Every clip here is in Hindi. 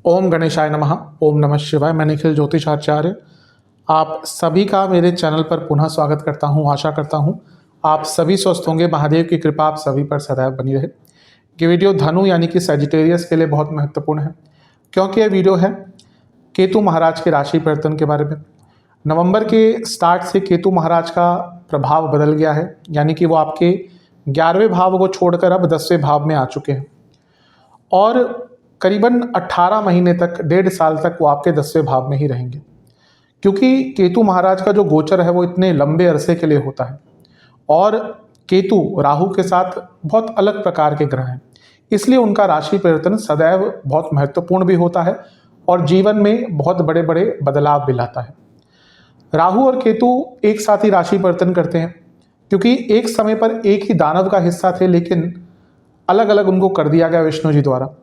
ओम गणेशाय नमः। ओम नमः शिवाय। मैं निखिल ज्योतिषाचार्य आप सभी का मेरे चैनल पर पुनः स्वागत करता हूं। आशा करता हूं आप सभी स्वस्थ होंगे। महादेव की कृपा आप सभी पर सदैव बनी रहे। ये वीडियो धनु यानी कि सजिटेरियस के लिए बहुत महत्वपूर्ण है, क्योंकि यह वीडियो है केतु महाराज के राशि परिवर्तन के बारे में। नवंबर के स्टार्ट से केतु महाराज का प्रभाव बदल गया है, यानी कि वो आपके 11वें भाव को छोड़कर अब 10वें भाव में आ चुके हैं और करीबन 18 महीने तक, 1.5 साल तक वो आपके 10वें भाव में ही रहेंगे, क्योंकि केतु महाराज का जो गोचर है वो इतने लंबे अरसे के लिए होता है और केतु राहु के साथ बहुत अलग प्रकार के ग्रह हैं, इसलिए उनका राशि परिवर्तन सदैव बहुत महत्वपूर्ण भी होता है और जीवन में बहुत बड़े बड़े बदलाव भी लाता है। राहु और केतु एक साथ ही राशि परिवर्तन करते हैं, क्योंकि एक समय पर एक ही दानव का हिस्सा थे, लेकिन अलग अलग उनको कर दिया गया विष्णु जी द्वारा।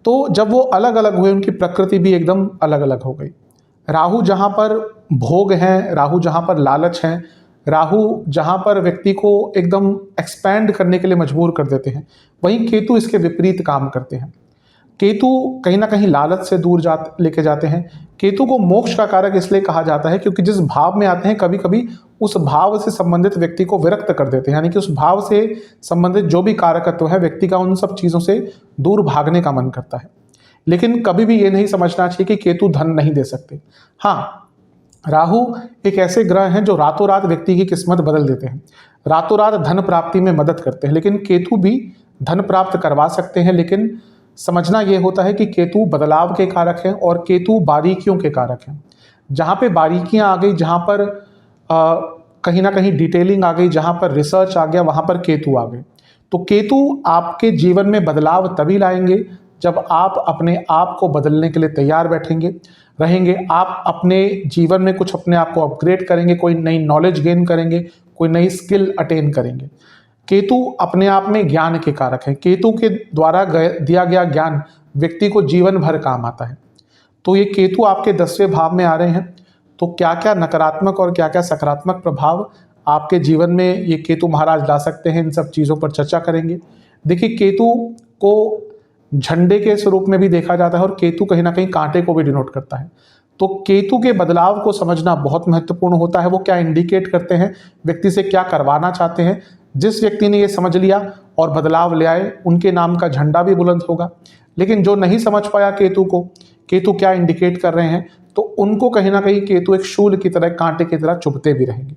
तो जब वो अलग अलग हुए, उनकी प्रकृति भी एकदम अलग अलग हो गई। राहु जहाँ पर भोग हैं, राहु जहाँ पर लालच हैं, राहु जहाँ पर व्यक्ति को एकदम एक्सपैंड करने के लिए मजबूर कर देते हैं, वहीं केतु इसके विपरीत काम करते हैं। केतु कहीं ना कहीं लालच से दूर लेके जाते हैं। केतु को मोक्ष का कारक इसलिए कहा जाता है क्योंकि जिस भाव में आते हैं कभी कभी उस भाव से संबंधित व्यक्ति को विरक्त कर देते हैं, यानी कि उस भाव से संबंधित जो भी कारकत्व है व्यक्ति का उन सब चीज़ों से दूर भागने का मन करता है। लेकिन कभी भी ये नहीं समझना चाहिए कि केतु धन नहीं दे सकते। हाँ, राहु एक ऐसे ग्रह हैं जो रातों रात व्यक्ति की किस्मत बदल देते हैं, रातों रात धन प्राप्ति में मदद करते हैं। लेकिन केतु भी धन प्राप्त करवा सकते हैं, लेकिन समझना यह होता है कि केतु बदलाव के कारक हैं और केतु बारीकियों के कारक हैं। जहाँ पे बारीकियाँ आ गई, जहाँ पर कहीं ना कहीं डिटेलिंग आ गई, जहाँ पर रिसर्च आ गया, वहाँ पर केतु आ गए। तो केतु आपके जीवन में बदलाव तभी लाएंगे जब आप अपने आप को बदलने के लिए तैयार रहेंगे। आप अपने जीवन में कुछ अपने आप को अपग्रेड करेंगे, कोई नई नॉलेज गेन करेंगे, कोई नई स्किल अटेन करेंगे। केतु अपने आप में ज्ञान के कारक है। केतु के द्वारा दिया गया ज्ञान व्यक्ति को जीवन भर काम आता है। तो ये केतु आपके 10वें भाव में आ रहे हैं, तो क्या क्या नकारात्मक और क्या क्या सकारात्मक प्रभाव आपके जीवन में ये केतु महाराज ला सकते हैं, इन सब चीज़ों पर चर्चा करेंगे। देखिए, केतु को झंडे के स्वरूप में भी देखा जाता है और केतु कहीं ना कहीं कांटे को भी डिनोट करता है। तो केतु के बदलाव को समझना बहुत महत्वपूर्ण होता है। वो क्या इंडिकेट करते हैं, व्यक्ति से क्या करवाना चाहते हैं। जिस व्यक्ति ने ये समझ लिया और बदलाव ले आए, उनके नाम का झंडा भी बुलंद होगा। लेकिन जो नहीं समझ पाया केतु क्या इंडिकेट कर रहे हैं, तो उनको कहीं ना कहीं केतु एक शूल की तरह, कांटे की तरह चुभते भी रहेंगे।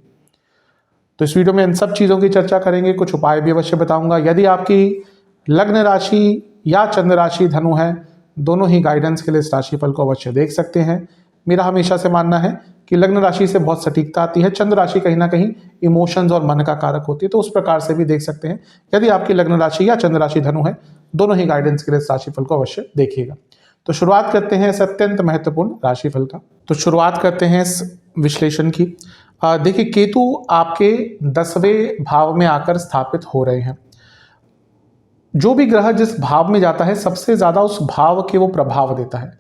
तो इस वीडियो में इन सब चीज़ों की चर्चा करेंगे, कुछ उपाय भी अवश्य बताऊंगा। यदि आपकी लग्न राशि या चंद्र राशि धनु है, दोनों ही गाइडेंस के लिए इस राशिफल को अवश्य देख सकते हैं। मेरा हमेशा से मानना है कि लग्न राशि से बहुत सटीकता आती है, चंद्र राशि कहीं ना कहीं इमोशंस और मन का कारक होती है, तो उस प्रकार से भी देख सकते हैं। यदि आपकी लग्न राशि या चंद्र राशि धनु है, दोनों ही गाइडेंस के लिए इस राशिफल को अवश्य देखिएगा। तो शुरुआत करते हैं इस अत्यंत महत्वपूर्ण राशिफल का। तो शुरुआत करते हैं इस विश्लेषण की। देखिए, केतु आपके 10वें भाव में आकर स्थापित हो रहे हैं। जो भी ग्रह जिस भाव में जाता है, सबसे ज्यादा उस भाव के वो प्रभाव देता है।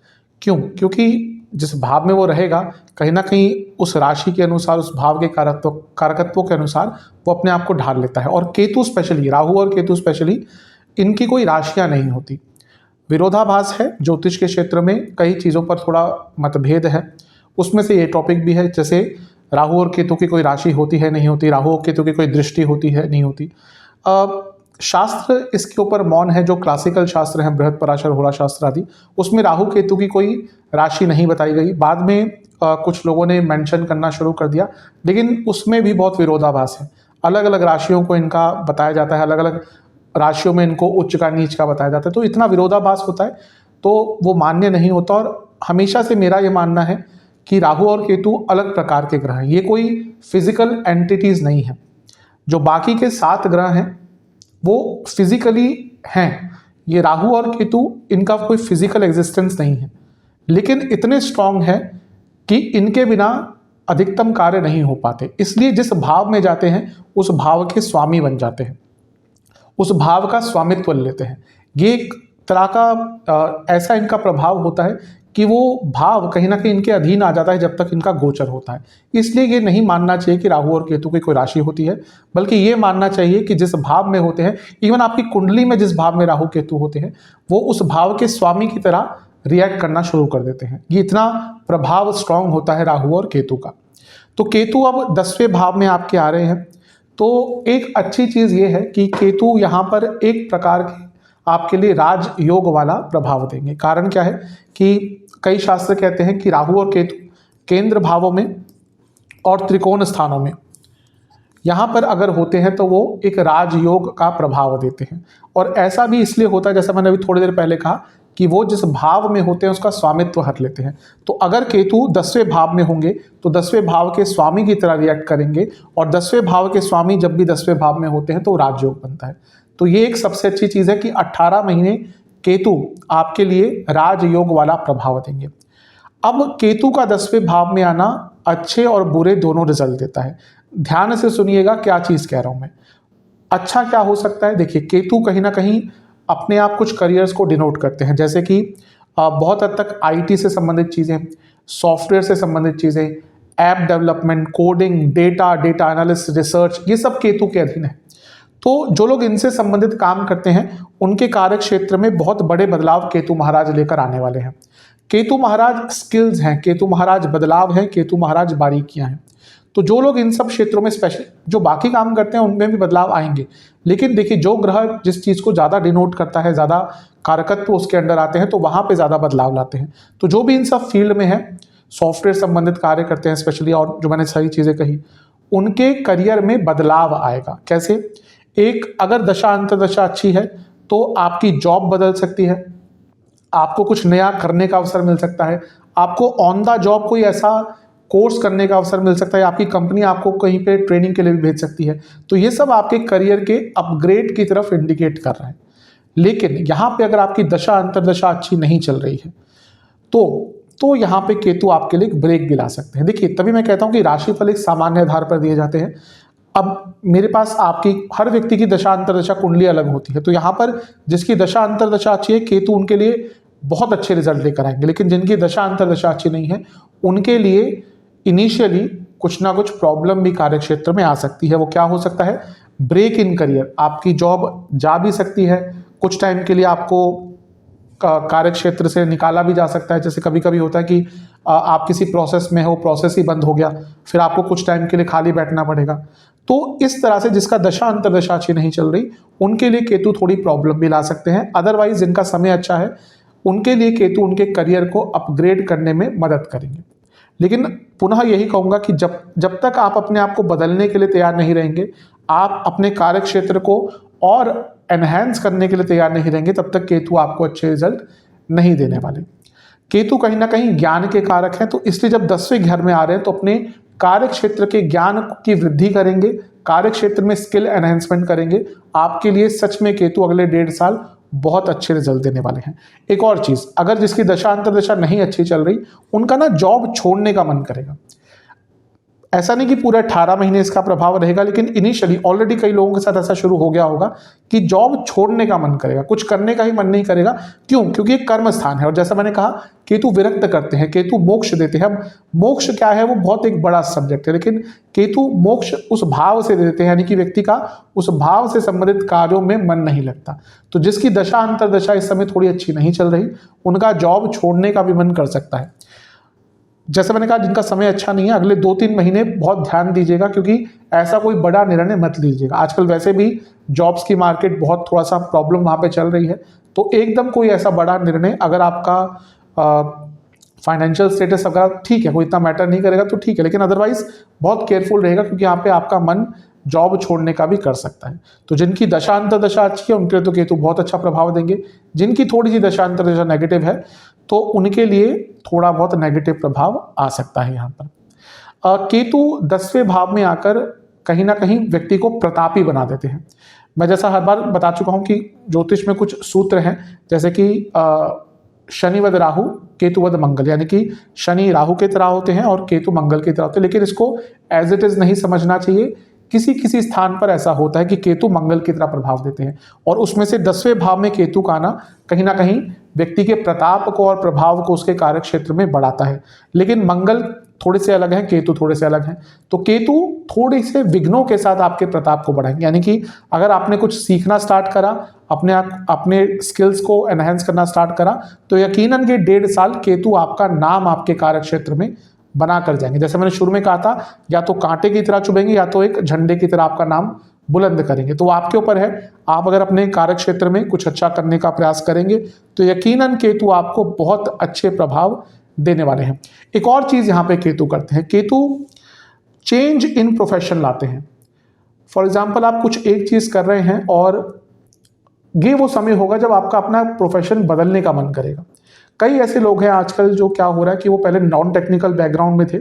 क्यों? क्योंकि जिस भाव में वो रहेगा, कहीं ना कहीं उस राशि के अनुसार, उस भाव के कारकत्वों के अनुसार वो अपने आप को ढाल लेता है। और केतु स्पेशली, राहु और केतु स्पेशली, इनकी कोई राशियां नहीं होती, विरोधाभास है। ज्योतिष के क्षेत्र में कई चीज़ों पर थोड़ा मतभेद है, उसमें से ये टॉपिक भी है। जैसे राहु और केतु की कोई राशि होती है, नहीं होती, राहु और केतु की कोई दृष्टि होती है, नहीं होती। शास्त्र इसके ऊपर मौन है। जो क्लासिकल शास्त्र हैं, बृहद पराशर, होरा शास्त्र आदि, उसमें राहु केतु की कोई राशि नहीं बताई गई। बाद में कुछ लोगों ने मेंशन करना शुरू कर दिया, लेकिन उसमें भी बहुत विरोधाभास है। अलग अलग राशियों को इनका बताया जाता है, अलग अलग राशियों में इनको उच्च का नीच का बताया जाता है। तो इतना विरोधाभास होता है, तो वो मान्य नहीं होता। और हमेशा से मेरा ये मानना है कि राहु और केतु अलग प्रकार के ग्रह हैं, ये कोई फिजिकल एंटिटीज नहीं है। जो बाकी के 7 ग्रह हैं वो फिजिकली हैं, ये राहु और केतु, इनका कोई फिजिकल एग्जिस्टेंस नहीं है, लेकिन इतने स्ट्रांग है कि इनके बिना अधिकतम कार्य नहीं हो पाते। इसलिए जिस भाव में जाते हैं उस भाव के स्वामी बन जाते हैं, उस भाव का स्वामित्व लेते हैं। ये एक तरह का ऐसा इनका प्रभाव होता है कि वो भाव कहीं ना कहीं इनके अधीन आ जाता है जब तक इनका गोचर होता है। इसलिए ये नहीं मानना चाहिए कि राहु और केतु की कोई राशि होती है, बल्कि ये मानना चाहिए कि जिस भाव में होते हैं, इवन आपकी कुंडली में जिस भाव में राहु केतु होते हैं, वो उस भाव के स्वामी की तरह रिएक्ट करना शुरू कर देते हैं। ये इतना प्रभाव स्ट्रांग होता है राहु और केतु का। तो केतु अब 10वें भाव में आपके आ रहे हैं, तो एक अच्छी चीज़ ये है कि केतु यहाँ पर एक प्रकार के आपके लिए राजयोग वाला प्रभाव देंगे। कारण क्या है कि कई शास्त्र कहते हैं कि राहु और केतु केंद्र भावों में और त्रिकोण स्थानों में यहाँ पर अगर होते हैं तो वो एक राजयोग का प्रभाव देते हैं। और ऐसा भी इसलिए होता है, जैसा मैंने अभी थोड़ी देर पहले कहा, कि वो जिस भाव में होते हैं उसका स्वामित्व हट लेते हैं। तो अगर केतु 10वें भाव में होंगे तो 10वें भाव के स्वामी की तरह रिएक्ट करेंगे, और 10वें भाव के स्वामी जब भी 10वें भाव में होते हैं तो राजयोग बनता है। तो ये एक सबसे अच्छी चीज़ है कि 18 महीने केतु आपके लिए राजयोग वाला प्रभाव देंगे। अब केतु का 10वें भाव में आना अच्छे और बुरे दोनों रिजल्ट देता है। ध्यान से सुनिएगा क्या चीज़ कह रहा हूँ मैं। अच्छा क्या हो सकता है, देखिए केतु कहीं ना कहीं अपने आप कुछ करियर्स को डिनोट करते हैं, जैसे कि बहुत हद तक आईटी से संबंधित चीज़ें, सॉफ्टवेयर से संबंधित चीज़ें, app development, coding, data analyst, research, ये सब केतु के अधीन है। तो जो लोग इनसे संबंधित काम करते हैं उनके कार्य क्षेत्र में बहुत बड़े बदलाव केतु महाराज लेकर आने वाले हैं। केतु महाराज स्किल्स हैं, केतु महाराज बदलाव हैं, केतु महाराज बारीकियां हैं। तो जो लोग इन सब क्षेत्रों में स्पेशल जो बाकी काम करते हैं उनमें भी बदलाव आएंगे। लेकिन देखिए जो ग्रह जिस चीज़ को ज़्यादा डिनोट करता है, ज़्यादा कारकत्व उसके अंडर आते हैं, तो वहाँ पे ज़्यादा बदलाव लाते हैं। तो जो भी इन सब फील्ड में है, सॉफ्टवेयर संबंधित कार्य करते हैं स्पेशली, और जो मैंने सारी चीज़ें कही, उनके करियर में बदलाव आएगा। कैसे? एक अगर दशा अंतर्दशा अच्छी है तो आपकी जॉब बदल सकती है, आपको कुछ नया करने का अवसर मिल सकता है, आपको ऑन द जॉब कोई ऐसा कोर्स करने का अवसर मिल सकता है, आपकी कंपनी आपको कहीं पे ट्रेनिंग के लिए भी भेज सकती है। तो ये सब आपके करियर के अपग्रेड की तरफ इंडिकेट कर रहा है। लेकिन यहाँ पे अगर आपकी दशा अंतर्दशा अच्छी नहीं चल रही है तो यहाँ पे केतु आपके लिए एक ब्रेक भी ला सकते हैं। देखिए तभी मैं कहता हूँ कि राशिफल एक सामान्य आधार पर दिए जाते हैं। अब मेरे पास आपकी हर व्यक्ति की दशा अंतर्दशा कुंडली अलग होती है, तो यहाँ पर जिसकी दशा अंतर्दशा अच्छी है केतु उनके लिए बहुत अच्छे रिजल्ट लेकर आएंगे। लेकिन जिनकी दशा अंतर्दशा अच्छी नहीं है उनके लिए इनिशियली कुछ ना कुछ प्रॉब्लम भी कार्य क्षेत्र में आ सकती है। वो क्या हो सकता है? ब्रेक इन करियर, आपकी जॉब जा भी सकती है, कुछ टाइम के लिए आपको कार्य क्षेत्र से निकाला भी जा सकता है। जैसे कभी कभी होता है कि आप किसी प्रोसेस में हो, प्रोसेस ही बंद हो गया, फिर आपको कुछ टाइम के लिए खाली बैठना पड़ेगा। तो इस तरह से जिसका दशा अंतर्दशा अच्छी नहीं चल रही उनके लिए केतु थोड़ी प्रॉब्लम भी ला सकते हैं। अदरवाइज जिनका समय अच्छा है उनके लिए केतु उनके करियर को अपग्रेड करने में मदद करेंगे। लेकिन पुनः यही कहूँगा कि जब तक आप अपने आप को बदलने के लिए तैयार नहीं रहेंगे, आप अपने कार्य क्षेत्र को और एनहेंस करने के लिए तैयार नहीं रहेंगे, तब तक केतु आपको अच्छे रिजल्ट नहीं देने वाले। केतु कहीं ना कहीं ज्ञान के कारक हैं, तो इसलिए जब 10वें घर में आ रहे हैं तो अपने कार्य क्षेत्र के ज्ञान की वृद्धि करेंगे, कार्य क्षेत्र में स्किल एनहेंसमेंट करेंगे। आपके लिए सच में केतु अगले 1.5 साल बहुत अच्छे रिजल्ट देने वाले हैं। एक और चीज़, अगर जिसकी दशा अंतर्दशा नहीं अच्छी चल रही उनका ना जॉब छोड़ने का मन करेगा। ऐसा नहीं कि पूरे 18 महीने इसका प्रभाव रहेगा, लेकिन इनिशियली ऑलरेडी कई लोगों के साथ ऐसा शुरू हो गया होगा कि जॉब छोड़ने का मन करेगा, कुछ करने का ही मन नहीं करेगा। क्यों? क्योंकि एक कर्म स्थान है, और जैसा मैंने कहा केतु विरक्त करते हैं, केतु मोक्ष देते हैं। अब मोक्ष क्या है वो बहुत एक बड़ा सब्जेक्ट है, लेकिन केतु मोक्ष उस भाव से देते हैं, यानी कि व्यक्ति का उस भाव से संबंधित कार्यों में मन नहीं लगता। तो जिसकी दशा अंतर्दशा इस समय थोड़ी अच्छी नहीं चल रही उनका जॉब छोड़ने का भी मन कर सकता है। जैसे मैंने कहा जिनका समय अच्छा नहीं है, अगले 2-3 महीने बहुत ध्यान दीजिएगा, क्योंकि ऐसा कोई बड़ा निर्णय मत लीजिएगा। आजकल वैसे भी जॉब्स की मार्केट बहुत थोड़ा सा प्रॉब्लम वहाँ पे चल रही है, तो एकदम कोई ऐसा बड़ा निर्णय, अगर आपका फाइनेंशियल स्टेटस अगर ठीक है, कोई इतना मैटर नहीं करेगा तो ठीक है, लेकिन अदरवाइज बहुत केयरफुल रहेगा, क्योंकि यहाँ पे आपका मन जॉब छोड़ने का भी कर सकता है। तो जिनकी दशा अंतर्दशा अच्छी है उनके लिए तो केतु बहुत अच्छा प्रभाव देंगे। जिनकी थोड़ी सी दशा अंतर्दशा नेगेटिव है तो उनके लिए थोड़ा बहुत नेगेटिव प्रभाव आ सकता है। यहाँ पर केतु 10वें भाव में आकर कहीं ना कहीं व्यक्ति को प्रतापी बना देते हैं। मैं जैसा हर बार बता चुका हूँ कि ज्योतिष में कुछ सूत्र हैं, जैसे कि शनिवद राहु केतुवद मंगल, यानी कि शनि राहु की तरह होते हैं और केतु मंगल की तरह होते हैं। लेकिन इसको एज इट इज नहीं समझना चाहिए। किसी किसी स्थान पर ऐसा होता है कि केतु मंगल की तरह प्रभाव देते हैं, और उसमें से 10वें भाव में केतु का आना कहीं ना कहीं व्यक्ति के प्रताप को और प्रभाव को उसके कार्य क्षेत्र में बढ़ाता है। लेकिन मंगल थोड़े से अलग हैं, केतु थोड़े से अलग हैं। तो केतु थोड़े से विघ्नों के साथ आपके प्रताप को बढ़ाएंगे, यानी कि अगर आपने कुछ सीखना स्टार्ट करा, अपने स्किल्स को एनहेंस करना स्टार्ट करा, तो यकीनन ये 1.5 साल केतु आपका नाम आपके कार्य क्षेत्र में बना कर जाएंगे। जैसे मैंने शुरू में कहा था, या तो कांटे की तरह चुभेंगे या तो एक झंडे की तरह आपका नाम बुलंद करेंगे। तो आपके ऊपर है, आप अगर अपने कार्य क्षेत्र में कुछ अच्छा करने का प्रयास करेंगे तो यकीनन केतु आपको बहुत अच्छे प्रभाव देने वाले हैं। एक और चीज यहाँ पे केतु करते हैं, केतु चेंज इन प्रोफेशन लाते हैं। फॉर एग्जाम्पल, आप कुछ एक चीज कर रहे हैं और ये वो समय होगा जब आपका अपना प्रोफेशन बदलने का मन करेगा। कई ऐसे लोग हैं आजकल जो क्या हो रहा है कि वो पहले नॉन टेक्निकल बैकग्राउंड में थे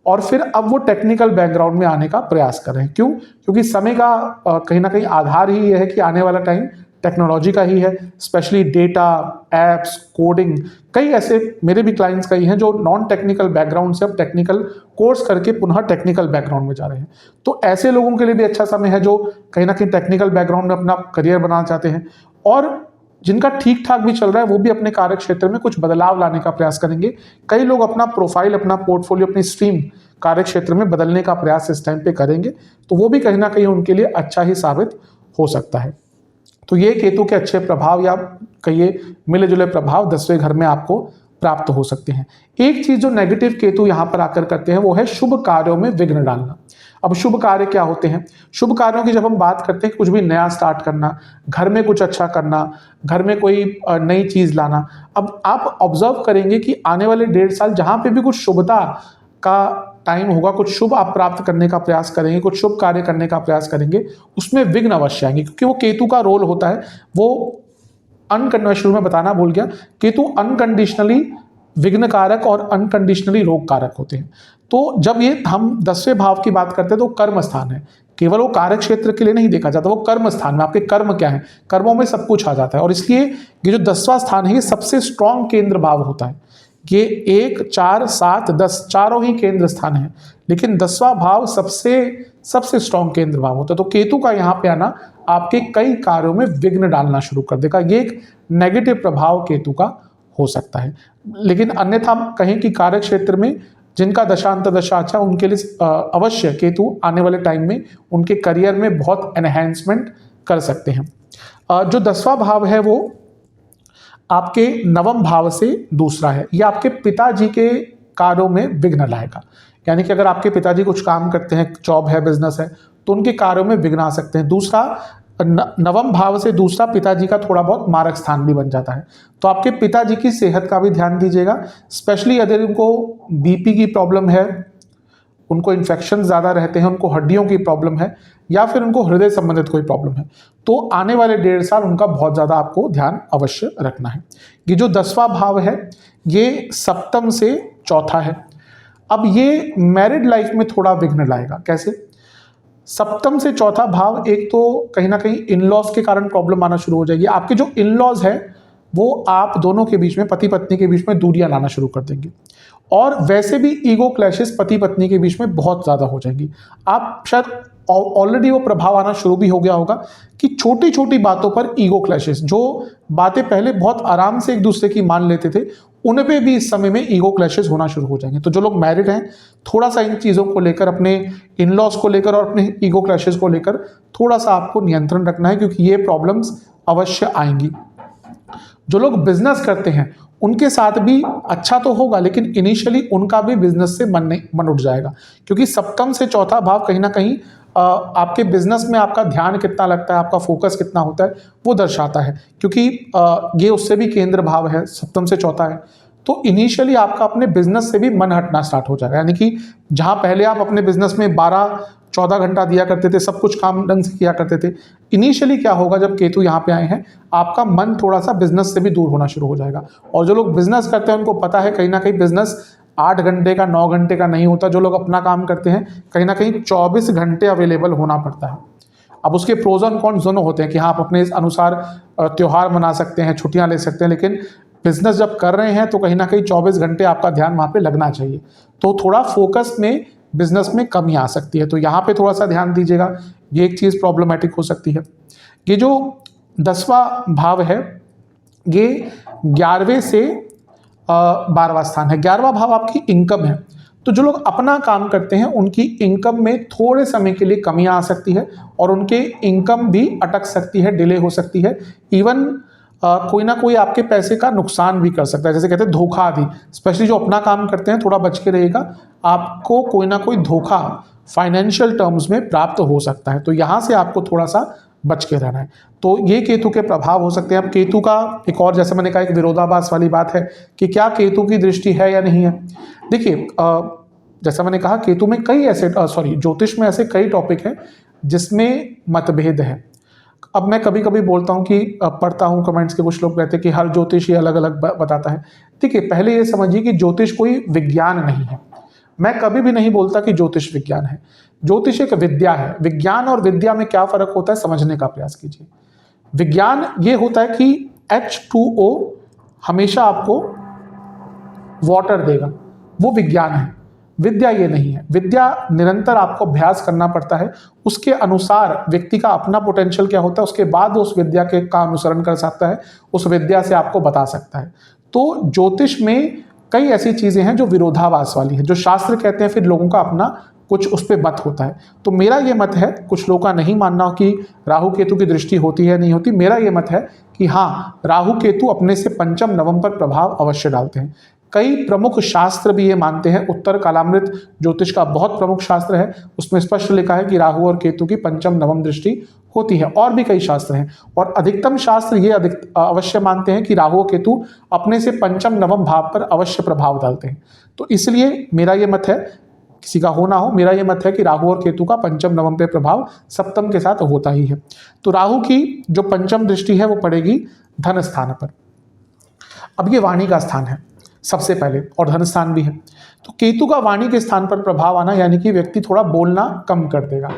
और फिर अब वो टेक्निकल बैकग्राउंड में आने का प्रयास कर रहे हैं। क्यों? क्योंकि समय का कहीं ना कहीं आधार ही यह है कि आने वाला टाइम टेक्नोलॉजी का ही है, स्पेशली डेटा, एप्स, कोडिंग। कई ऐसे मेरे भी क्लाइंट्स कई हैं जो नॉन टेक्निकल बैकग्राउंड से अब टेक्निकल कोर्स करके पुनः टेक्निकल बैकग्राउंड में जा रहे हैं। तो ऐसे लोगों के लिए भी अच्छा समय है जो कहीं ना कहीं टेक्निकल बैकग्राउंड में अपना करियर बनाना चाहते हैं, और जिनका ठीक ठाक भी चल रहा है वो भी अपने कार्य क्षेत्र में कुछ बदलाव लाने का प्रयास करेंगे। कई लोग अपना प्रोफाइल, अपना पोर्टफोलियो, अपनी स्ट्रीम कार्य क्षेत्र में बदलने का प्रयास इस टाइम पे करेंगे, तो वो भी कहीं ना कहीं उनके लिए अच्छा ही साबित हो सकता है। तो ये केतु के अच्छे प्रभाव या कहिए मिले जुले प्रभाव 10वें घर में आपको प्राप्त हो सकते हैं। एक चीज जो नेगेटिव केतु यहां पर आकर करते हैं वो है शुभ कार्यों में विघ्न डालना। अब शुभ कार्य क्या होते हैं? शुभ कार्यों की जब हम बात करते हैं, कुछ भी नया स्टार्ट करना, घर में कुछ अच्छा करना, घर में कोई नई चीज लाना। अब आप ऑब्जर्व करेंगे कि आने वाले 1.5 साल जहां पे भी कुछ शुभता का टाइम होगा, कुछ शुभ आप प्राप्त करने का प्रयास करेंगे, कुछ शुभ कार्य करने का प्रयास करेंगे, उसमें विघ्न अवश्य आएंगे, क्योंकि वो केतु का रोल होता है। वो अनकंडीशनल में बताना भूल गया, केतु अनकंडीशनली विघ्न कारक और अनकंडीशनली रोग कारक होते हैं। तो जब ये हम 10वें भाव की बात करते हैं तो कर्म स्थान है, केवल वो कार्य क्षेत्र के लिए नहीं देखा जाता, वो कर्म स्थान में आपके कर्म क्या है, कर्मों में सब कुछ आ जाता है। और इसलिए ये जो 10वां स्थान है ये सबसे स्ट्रॉन्ग केंद्र भाव होता है। ये 1, 4, 7, 10 चारों ही केंद्र स्थान है, लेकिन 10वां भाव सबसे स्ट्रॉन्ग केंद्र भाव होता है। तो केतु का यहाँ पे आना आपके कई कार्यों में विघ्न डालना शुरू कर देगा। ये एक नेगेटिव प्रभाव केतु का हो सकता है। लेकिन अन्यथा कहें कि कार्य क्षेत्र में जिनका दशांतदशा अच्छा, उनके लिए अवश्य केतु आने वाले टाइम में उनके करियर में बहुत एनहेंसमेंट कर सकते हैं। जो 10वां भाव है वो आपके 9वें भाव से दूसरा है। ये आपके पिताजी के कार्यों में विघ्न लाएगा। यानी कि अगर आपके पिताजी कुछ काम करते हैं, जॉब है, बिजनेस है, तो उनके कार्यों में विघ्न आ सकते हैं। दूसरा, 9वें भाव से दूसरा पिताजी का थोड़ा बहुत मारक स्थान भी बन जाता है। तो आपके पिताजी की सेहत का भी ध्यान दीजिएगा, स्पेशली यदि उनको बीपी की प्रॉब्लम है, उनको इन्फेक्शन ज़्यादा रहते हैं, उनको हड्डियों की प्रॉब्लम है, या फिर उनको हृदय संबंधित कोई प्रॉब्लम है, तो आने वाले 1.5 साल उनका बहुत ज़्यादा आपको ध्यान अवश्य रखना है। ये जो 10वां भाव है ये सप्तम से चौथा है। अब ये मैरिड लाइफ में थोड़ा विघ्न लाएगा। कैसे? सप्तम से चौथा भाव, एक तो कहीं ना कहीं इन लॉज के कारण प्रॉब्लम आना शुरू हो जाएगी। आपके जो इन लॉज है वो आप दोनों के बीच में, पति पत्नी के बीच में दूरियां लाना शुरू कर देंगे, और वैसे भी ईगो क्लैशेस पति पत्नी के बीच में बहुत ज़्यादा हो जाएंगी। आप शायद ऑलरेडी वो प्रभाव आना शुरू भी हो गया होगा कि छोटी छोटी बातों पर ईगो क्लैशेस, जो बातें पहले बहुत आराम से एक दूसरे की मान लेते थे, उन पे भी इस समय में ईगो क्लैशेस होना शुरू हो जाएंगे। तो जो लोग मैरिड हैं, थोड़ा सा इन चीज़ों को लेकर, अपने इन लॉज को लेकर और अपने ईगो क्लैशेस को लेकर थोड़ा सा आपको नियंत्रण रखना है, क्योंकि ये प्रॉब्लम्स अवश्य आएंगी। जो लोग बिजनेस करते हैं उनके साथ भी अच्छा तो होगा, लेकिन इनिशियली उनका भी बिजनेस से मन उठ जाएगा, क्योंकि सप्तम से चौथा भाव कहीं ना कहीं आपके बिजनेस में आपका ध्यान कितना लगता है, आपका फोकस कितना होता है, वो दर्शाता है। क्योंकि ये उससे भी केंद्र भाव है, सप्तम से चौथा है, तो इनिशियली आपका अपने बिजनेस से भी मन हटना स्टार्ट हो जाएगा। यानी कि जहां पहले आप अपने बिजनेस में 12-14 घंटा दिया करते थे, सब कुछ काम ढंग से किया करते थे, इनिशियली क्या होगा जब केतु यहाँ पे आए हैं, आपका मन थोड़ा सा बिजनेस से भी दूर होना शुरू हो जाएगा। और जो लोग बिजनेस करते हैं उनको पता है कहीं ना कहीं बिजनेस 8 घंटे का, 9 घंटे का नहीं होता। जो लोग अपना काम करते हैं कहीं ना कहीं 24 घंटे अवेलेबल होना पड़ता है। अब उसके प्रोज एंड कॉन्स दोनों होते हैं कि हाँ, आप अपने अनुसार त्यौहार मना सकते हैं, छुट्टियां ले सकते हैं, लेकिन बिजनेस जब कर रहे हैं तो कहीं ना कहीं 24 घंटे आपका ध्यान वहाँ पे लगना चाहिए। तो थोड़ा फोकस में बिजनेस में कमी आ सकती है, तो यहाँ पे थोड़ा सा ध्यान दीजिएगा, ये एक चीज़ प्रॉब्लमेटिक हो सकती है। ये जो 10वां भाव है ये 11वें से 12वां स्थान है। 11वां भाव आपकी इनकम है, तो जो लोग अपना काम करते हैं उनकी इनकम में थोड़े समय के लिए कमियां आ सकती है और उनके इनकम भी अटक सकती है, डिले हो सकती है। इवन कोई ना कोई आपके पैसे का नुकसान भी कर सकता है, जैसे कहते हैं धोखा आदि। स्पेशली जो अपना काम करते हैं थोड़ा बच के रहेगा, आपको कोई ना कोई धोखा फाइनेंशियल टर्म्स में प्राप्त हो सकता है, तो यहाँ से आपको थोड़ा सा बच के रहना है। तो ये केतु के प्रभाव हो सकते हैं। अब केतु का एक और, जैसे मैंने कहा, एक विरोधाभास वाली बात है कि क्या केतु की दृष्टि है या नहीं है। देखिए, जैसा मैंने कहा, केतु में कई ऐसे ज्योतिष में ऐसे कई टॉपिक हैं जिसमें मतभेद है। अब मैं कभी कभी बोलता हूं कि पढ़ता हूं कमेंट्स के, कुछ लोग कहते हैं कि हर ज्योतिष ये अलग अलग बताता है। देखिए, पहले ये समझिए कि ज्योतिष कोई विज्ञान नहीं है। मैं कभी भी नहीं बोलता कि ज्योतिष विज्ञान है। ज्योतिष एक विद्या है। विज्ञान और विद्या में क्या फर्क होता है, समझने का प्रयास कीजिए। विज्ञान ये होता है कि H2O हमेशा आपको वाटर देगा, वो विज्ञान है। विद्या ये नहीं है। विद्या निरंतर आपको अभ्यास करना पड़ता है, उसके अनुसार व्यक्ति का अपना पोटेंशियल क्या होता है, उसके बाद वो उस विद्या के का अनुसरण कर सकता है, उस विद्या से आपको बता सकता है। तो ज्योतिष में कई ऐसी चीजें हैं जो विरोधाभास वाली है, जो शास्त्र कहते हैं, फिर लोगों का अपना कुछ उस पर मत होता है। तो मेरा ये मत है, कुछ लोगों का नहीं मानना हो कि राहु केतु की दृष्टि होती है नहीं होती, मेरा ये मत है कि हाँ, राहु केतु अपने से पंचम नवम पर प्रभाव अवश्य डालते हैं। कई प्रमुख शास्त्र भी ये मानते हैं। उत्तर कालामृत ज्योतिष का बहुत प्रमुख शास्त्र है, उसमें स्पष्ट लिखा है कि राहु और केतु की पंचम नवम दृष्टि होती है। और भी कई शास्त्र हैं, और अधिकतम शास्त्र ये अवश्य मानते हैं कि राहु और केतु अपने से पंचम नवम भाव पर अवश्य प्रभाव डालते हैं। तो इसलिए मेरा ये मत है, किसी का हो ना हो, मेरा ये मत है कि राहु और केतु का पंचम नवम पे प्रभाव सप्तम के साथ होता ही है। तो राहु की जो पंचम दृष्टि है वो पड़ेगी धन स्थान पर। अब ये वाणी का स्थान है सबसे पहले, और धन स्थान भी है। तो केतु का वाणी के स्थान पर प्रभाव आना, यानी कि व्यक्ति थोड़ा बोलना कम कर देगा।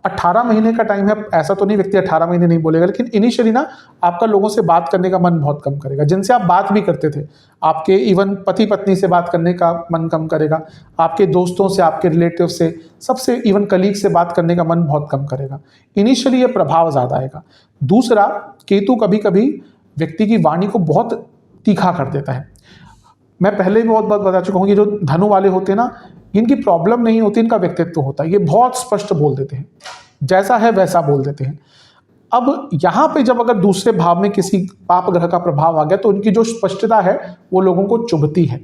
18 महीने का टाइम है, ऐसा तो नहीं व्यक्ति 18 महीने नहीं बोलेगा, लेकिन इनिशियली ना आपका लोगों से बात करने का मन बहुत कम करेगा। जिनसे आप बात भी करते थे, आपके इवन पति पत्नी से बात करने का मन कम करेगा, आपके दोस्तों से, आपके रिलेटिव से, सबसे, इवन कलीग से बात करने का मन बहुत कम करेगा। इनिशियली ये प्रभाव ज़्यादा आएगा। दूसरा, केतु कभी कभी व्यक्ति की वाणी को बहुत तीखा कर देता है। मैं पहले भी बहुत बात बता चुका हूँ, ये जो धनु वाले होते हैं ना, इनकी प्रॉब्लम नहीं होती, इनका व्यक्तित्व होता है। ये बहुत स्पष्ट बोल देते हैं, जैसा है वैसा बोल देते हैं। अब यहाँ पे जब अगर दूसरे भाव में किसी पाप ग्रह का प्रभाव आ गया तो उनकी जो स्पष्टता है वो लोगों को चुभती है।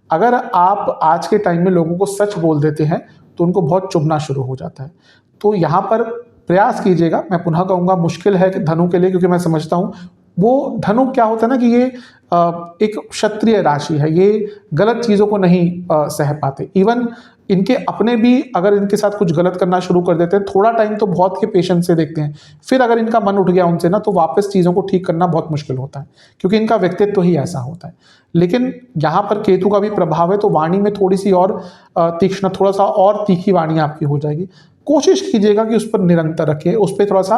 अगर आप आज के टाइम में लोगों को सच बोल देते हैं तो उनको बहुत चुभना शुरू हो जाता है। तो यहाँ पर प्रयास कीजिएगा। मैं पुनः कहूँगा, मुश्किल है कि धनु के लिए, क्योंकि मैं समझता हूँ वो धनु क्या होता है ना कि ये एक क्षत्रिय राशि है, ये गलत चीज़ों को नहीं सह पाते। इवन इनके अपने भी अगर इनके साथ कुछ गलत करना शुरू कर देते हैं, थोड़ा टाइम तो बहुत के पेशेंस से देखते हैं, फिर अगर इनका मन उठ गया उनसे ना, तो वापस चीज़ों को ठीक करना बहुत मुश्किल होता है, क्योंकि इनका व्यक्तित्व तो ही ऐसा होता है। लेकिन यहाँ पर केतु का भी प्रभाव है, तो वाणी में थोड़ी सी और तीक्ष्ण, थोड़ा सा और तीखी वाणी आपकी हो जाएगी। कोशिश कीजिएगा कि उस पर निरंतर रखें, उस पर थोड़ा सा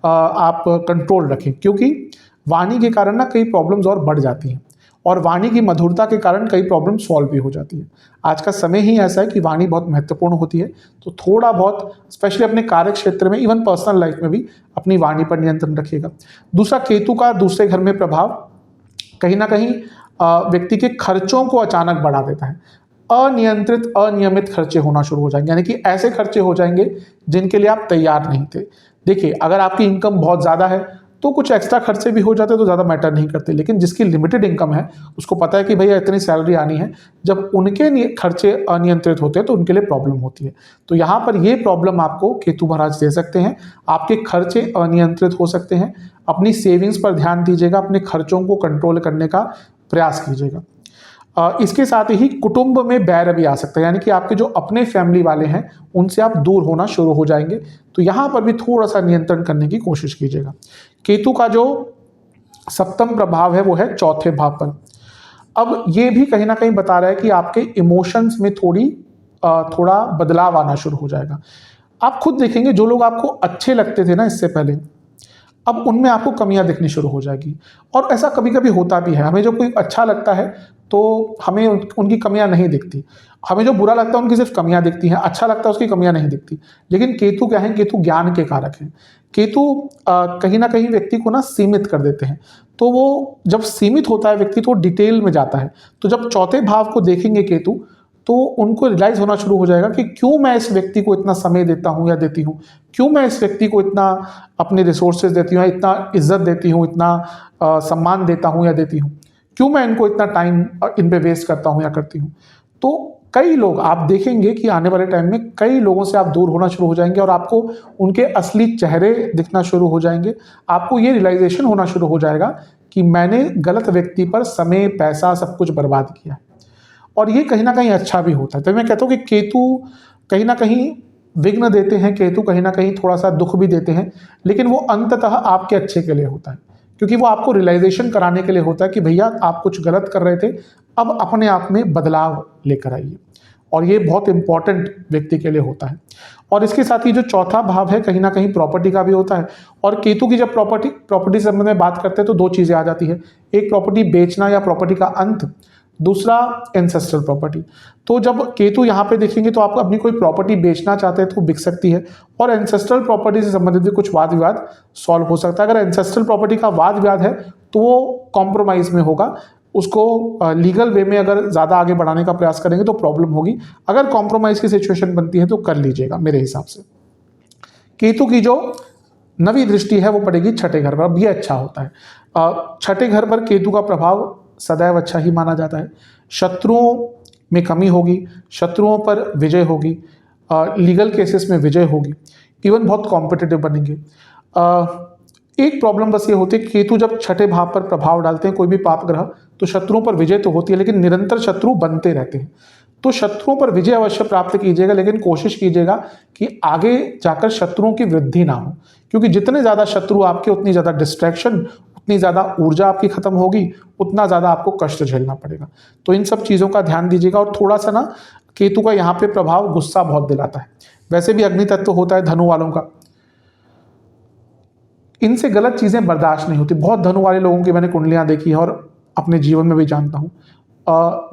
आप कंट्रोल रखें, क्योंकि वाणी के कारण ना कई प्रॉब्लम्स और बढ़ जाती हैं, और वाणी की मधुरता के कारण कई प्रॉब्लम सॉल्व भी हो जाती है। आज का समय ही ऐसा है कि वाणी बहुत महत्वपूर्ण होती है, तो थोड़ा बहुत स्पेशली अपने कार्य क्षेत्र में, इवन पर्सनल लाइफ में भी अपनी वाणी पर नियंत्रण रखिएगा। दूसरा, केतु का दूसरे घर में प्रभाव कहीं ना कहीं व्यक्ति के खर्चों को अचानक बढ़ा देता है। अनियंत्रित, अनियमित खर्चे होना शुरू हो जाएंगे, यानी कि ऐसे खर्चे हो जाएंगे जिनके लिए आप तैयार नहीं थे। देखिए, अगर आपकी इनकम बहुत ज़्यादा है तो कुछ एक्स्ट्रा खर्चे भी हो जाते हैं, तो ज़्यादा मैटर नहीं करते। लेकिन जिसकी लिमिटेड इनकम है, उसको पता है कि भैया इतनी सैलरी आनी है, जब उनके खर्चे अनियंत्रित होते हैं तो उनके लिए प्रॉब्लम होती है। तो यहाँ पर ये प्रॉब्लम आपको केतु महाराज दे सकते हैं। आपके खर्चे अनियंत्रित हो सकते हैं। अपनी सेविंग्स पर ध्यान दीजिएगा, अपने खर्चों को कंट्रोल करने का प्रयास कीजिएगा। इसके साथ ही कुटुंब में बैर भी आ सकता है, यानी कि आपके जो अपने फैमिली वाले हैं उनसे आप दूर होना शुरू हो जाएंगे। तो यहाँ पर भी थोड़ा सा नियंत्रण करने की कोशिश कीजिएगा। केतु का जो सप्तम प्रभाव है वो है चौथे भाव पर। अब ये भी कहीं ना कहीं बता रहा है कि आपके इमोशंस में थोड़ा बदलाव आना शुरू हो जाएगा। आप खुद देखेंगे, जो लोग आपको अच्छे लगते थे ना इससे पहले, अब उनमें आपको कमियां दिखनी शुरू हो जाएगी। और ऐसा कभी कभी होता भी है, हमें जो कोई अच्छा लगता है तो हमें उनकी कमियां नहीं दिखती, हमें जो बुरा लगता है उनकी सिर्फ कमियां दिखती हैं, अच्छा लगता है उसकी कमियां नहीं दिखती। लेकिन केतु क्या है, केतु ज्ञान के कारक हैं। केतु कहीं ना कहीं व्यक्ति को ना सीमित कर देते हैं। तो वो जब सीमित होता है व्यक्ति तो डिटेल में जाता है। तो जब चौथे भाव को देखेंगे केतु, तो उनको रियलाइज़ होना शुरू हो जाएगा कि क्यों मैं इस व्यक्ति को इतना समय देता हूँ या देती हूँ, क्यों मैं इस व्यक्ति को इतना अपने रिसोर्सेज देती हूँ, इतना इज्जत देती हूँ, इतना सम्मान देता हूँ या देती हूँ, क्यों मैं इनको इतना टाइम इन पे वेस्ट करता हूँ या करती हूँ। तो कई लोग आप देखेंगे कि आने वाले टाइम में कई लोगों से आप दूर होना शुरू हो जाएंगे और आपको उनके असली चेहरे दिखना शुरू हो जाएंगे। आपको ये रियलाइजेशन होना शुरू हो जाएगा कि मैंने गलत व्यक्ति पर समय, पैसा, सब कुछ बर्बाद किया है। और ये कहीं ना कहीं अच्छा भी होता है। तो मैं कहता हूँ कि केतु कहीं ना कहीं विघ्न देते हैं, केतु कहीं ना कहीं थोड़ा सा दुख भी देते हैं, लेकिन वो अंततः आपके अच्छे के लिए होता है, क्योंकि वो आपको रियलाइजेशन कराने के लिए होता है कि भैया आप कुछ गलत कर रहे थे, अब अपने आप में बदलाव लेकर आइए। और ये बहुत इंपॉर्टेंट व्यक्ति के लिए होता है। और इसके साथ ही जो चौथा भाव है कहीं ना कहीं प्रॉपर्टी का भी होता है। और केतु की जब प्रॉपर्टी संबंध में बात करते हैं तो दो चीज़ें आ जाती है, एक प्रॉपर्टी बेचना या प्रॉपर्टी का अंत, दूसरा एंसेस्ट्रल प्रॉपर्टी। तो जब केतु यहाँ पे देखेंगे तो आप अपनी कोई प्रॉपर्टी बेचना चाहते हैं तो बिक सकती है, और एंसेस्ट्रल प्रॉपर्टी से संबंधित भी कुछ वाद विवाद सॉल्व हो सकता है। अगर एंसेस्ट्रल प्रॉपर्टी का वाद विवाद है तो वो कॉम्प्रोमाइज में होगा, उसको लीगल वे में अगर ज़्यादा आगे बढ़ाने का प्रयास करेंगे तो प्रॉब्लम होगी। अगर कॉम्प्रोमाइज़ की सिचुएशन बनती है तो कर लीजिएगा मेरे हिसाब से। केतु की जो नवी दृष्टि है वो पड़ेगी छठे घर पर, अब ये अच्छा होता है। छठे घर पर केतु का प्रभाव सदैव अच्छा ही माना जाता है। शत्रुओं में कमी होगी, शत्रुओं पर विजय होगी, लीगल केसेस में विजय होगी, इवन बहुत कॉम्पिटिटिव बनेंगे। एक प्रॉब्लम बस ये होती है, केतु जब छठे भाव पर प्रभाव डालते हैं कोई भी पाप ग्रह, तो शत्रुओं पर विजय तो होती है लेकिन निरंतर शत्रु बनते रहते हैं। तो शत्रुओं पर विजय अवश्य प्राप्त कीजिएगा, लेकिन कोशिश कीजिएगा कि आगे जाकर शत्रुओं की वृद्धि ना हो, क्योंकि जितने ज़्यादा शत्रु आपके उतनी ज़्यादा डिस्ट्रैक्शन, उतनी ज़्यादा ऊर्जा आपकी खत्म होगी, उतना ज़्यादा आपको कष्ट झेलना पड़ेगा। तो इन सब चीज़ों का ध्यान दीजिएगा। और थोड़ा सा ना केतु का यहाँ पे प्रभाव गुस्सा बहुत दिलाता है। वैसे भी अग्नि तत्व होता है धनु वालों का, इनसे गलत चीज़ें बर्दाश्त नहीं होती। बहुत धनु वाले लोगों की मैंने कुंडलियाँ देखी है और अपने जीवन में भी जानता हूँ।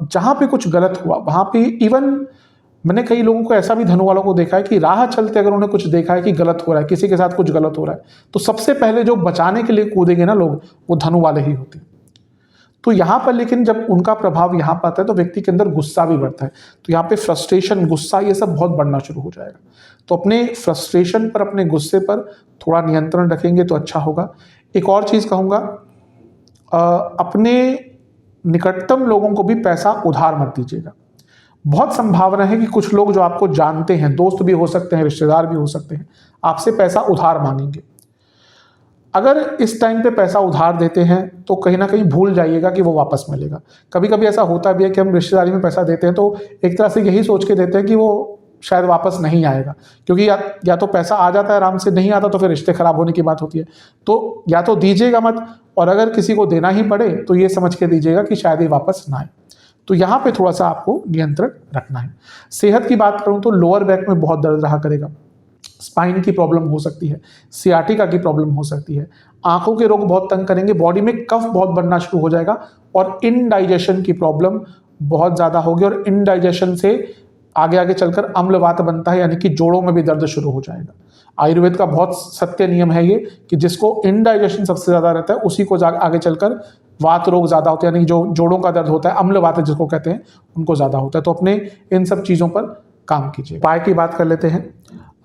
जहाँ पे कुछ गलत हुआ वहाँ पे इवन मैंने कई लोगों को ऐसा भी धनु वालों को देखा है कि राह चलते अगर उन्हें कुछ देखा है कि गलत हो रहा है, किसी के साथ कुछ गलत हो रहा है, तो सबसे पहले जो बचाने के लिए कूदेंगे ना लोग, वो धनु वाले ही होते हैं। तो यहाँ पर लेकिन जब उनका प्रभाव यहाँ पर आता है तो व्यक्ति के अंदर गुस्सा भी बढ़ता है। तो यहाँ पे फ्रस्ट्रेशन, गुस्सा, ये सब बहुत बढ़ना शुरू हो जाएगा। तो अपने फ्रस्ट्रेशन पर, अपने गुस्से पर थोड़ा नियंत्रण रखेंगे तो अच्छा होगा। एक और चीज़ कहूँगा, अपने निकटतम लोगों को भी पैसा उधार मत दीजिएगा। बहुत संभावना है कि कुछ लोग जो आपको जानते हैं, दोस्त भी हो सकते हैं, रिश्तेदार भी हो सकते हैं, आपसे पैसा उधार मांगेंगे। अगर इस टाइम पे पैसा उधार देते हैं तो कहीं ना कहीं भूल जाइएगा कि वो वापस मिलेगा। कभी कभी ऐसा होता भी है कि हम रिश्तेदारी में पैसा देते हैं तो एक तरह से यही सोच के देते हैं कि वो शायद वापस नहीं आएगा, क्योंकि या तो पैसा आ जाता है आराम से, नहीं आता तो फिर रिश्ते खराब होने की बात होती है। तो या तो दीजिएगा मत, और अगर किसी को देना ही पड़े तो ये समझ के दीजिएगा कि शायद ये वापस ना आए। तो यहाँ पे थोड़ा सा आपको नियंत्रण रखना है। सेहत की बात करूँ तो लोअर बैक में बहुत दर्द रहा करेगा, स्पाइन की प्रॉब्लम हो सकती है, सियाटिका की प्रॉब्लम हो सकती है, आंखों के रोग बहुत तंग करेंगे, बॉडी में कफ बहुत बढ़ना शुरू हो जाएगा, और इनडाइजेशन की प्रॉब्लम बहुत ज़्यादा होगी। और इनडाइजेशन से आगे आगे चलकर अम्लवात बनता है, यानी कि जोड़ों में भी दर्द शुरू हो जाएगा। आयुर्वेद का बहुत सत्य नियम है ये कि जिसको इनडाइजेशन सबसे ज़्यादा रहता है उसी को आगे चलकर वात रोग ज़्यादा होते हैं, यानी जो जोड़ों का दर्द होता है, अम्लवात जिसको कहते हैं, उनको ज़्यादा होता है। तो अपने इन सब चीज़ों पर काम कीजिए। उपाय की बात कर लेते हैं।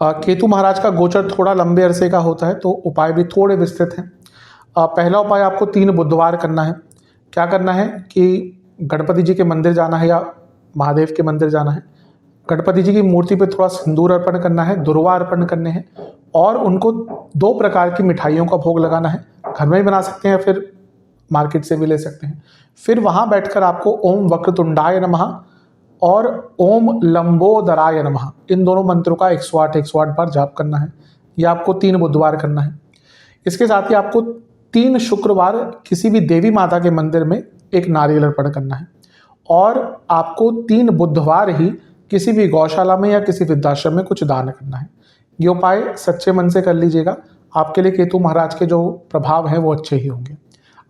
केतु महाराज का गोचर थोड़ा लंबे अरसे का होता है तो उपाय भी थोड़े विस्तृत हैं। पहला उपाय आपको 3 बुधवार करना है। क्या करना है कि गणपति जी के मंदिर जाना है या महादेव के मंदिर जाना है, गणपति जी की मूर्ति पे थोड़ा सिंदूर अर्पण करना है, दुर्वा अर्पण करने हैं, और उनको 2 प्रकार की मिठाइयों का भोग लगाना है। घर में भी बना सकते हैं, फिर मार्केट से भी ले सकते हैं। फिर वहाँ बैठकर आपको ओम वक्रतुंडाय नमः और ओम लंबोदराय नमः, इन दोनों मंत्रों का 108 बार जाप करना है। ये आपको 3 बुधवार करना है। इसके साथ ही आपको 3 शुक्रवार किसी भी देवी माता के मंदिर में एक नारियल अर्पण करना है, और आपको 3 बुधवार ही किसी भी गौशाला में या किसी वृद्धाश्रम में कुछ दान करना है। ये उपाय सच्चे मन से कर लीजिएगा, आपके लिए केतु महाराज के जो प्रभाव हैं वो अच्छे ही होंगे।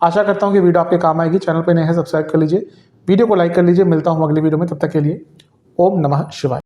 आशा करता हूँ कि वीडियो आपके काम आएगी। चैनल पर नए हैं, सब्सक्राइब कर लीजिए, वीडियो को लाइक कर लीजिए। मिलता हूँ अगली वीडियो में, तब तक के लिए ओम नमः शिवाय।